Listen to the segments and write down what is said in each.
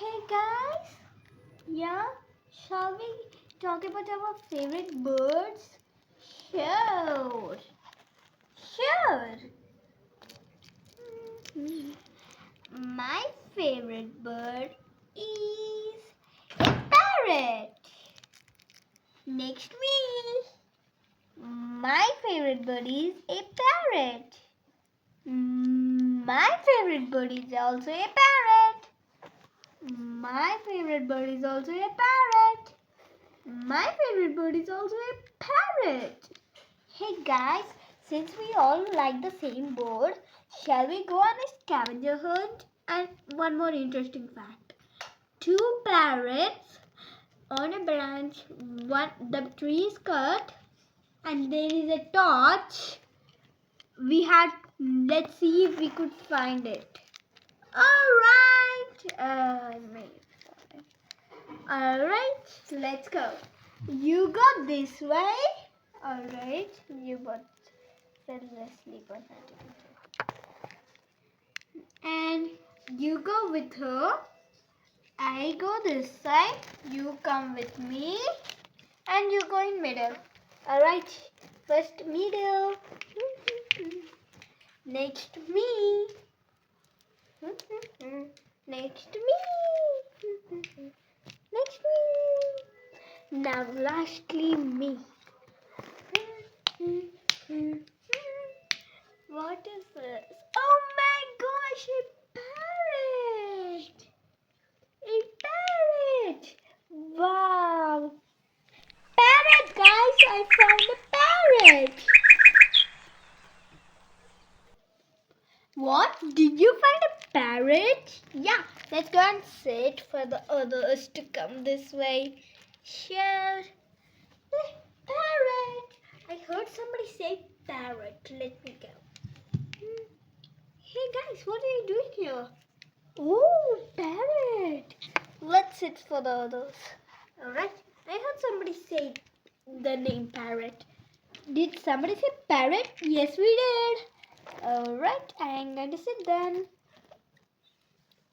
Hey guys, yeah, shall we talk about our favorite birds? Sure, sure. My favorite bird is a parrot. Next me. My favorite bird is a parrot. My favorite bird is also a parrot. My favorite bird is also a parrot. My favorite bird is also a parrot. Hey guys, since we all like the same bird, shall we go on a scavenger hunt? And one more interesting fact. Two parrots on a branch, the tree is cut and there is a torch. Let's see if we could find it. Alright, let's go. You go this way. Alright, you both sleep on that. And you go with her. I go this side. You come with me. And you go in middle. Alright, first middle. Next me. Next me. Next me. Now lastly me. What is this? Oh my gosh, a parrot! A parrot! Wow! Parrot, guys! I found a parrot! What? Did you find a parrot? Yeah, let's go and sit for the others to come this way. Sure. Parrot! I heard somebody say parrot. Let me go. Hey guys, what are you doing here? Oh, parrot! Let's sit for the others. Alright, I heard somebody say the name parrot. Did somebody say parrot? Yes, we did. Alright, I'm going to sit then.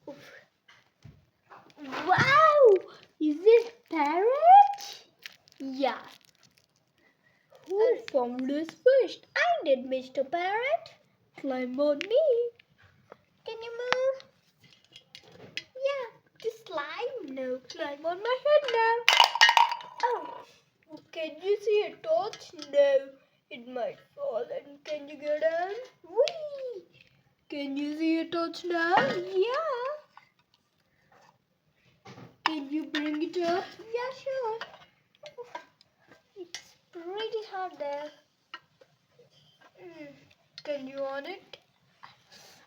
Oof. Wow! Is this parrot? Yeah. Who found this fish? I did, Mr. Parrot. Climb on me. Can you move? Yeah, just slime. No, climb on my head now. Oh, can you see a torch? No, it might fall. And can you get on? Whee! Can you see a torch now? Yeah. Can you bring it up? Yeah, sure. It's pretty hard there. Can you on it?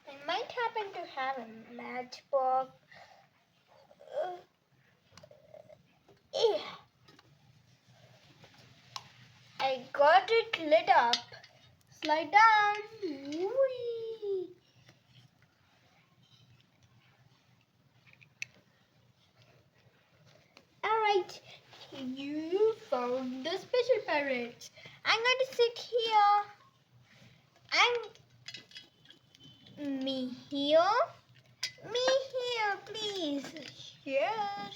I might happen to have a matchbox. Yeah. I got it lit up. Slide down. Whee. Alright, you found the special parrot. I'm going to sit here. Me here. Me here, please. Sure.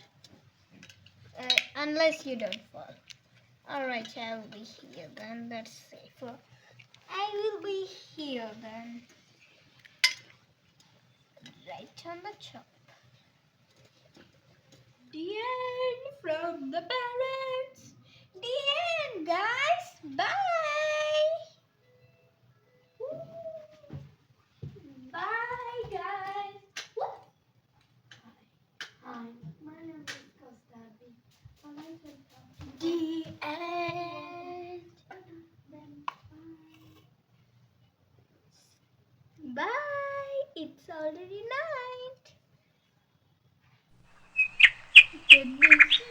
Unless you don't fall. Alright, I will be here then. That's safer. I will be here then. Right on the top. The end from the parrots. The end, guys. Bye. Bye, guys. What? Hi. My name is Kostabi. The end. Bye. It's already night. Goodness.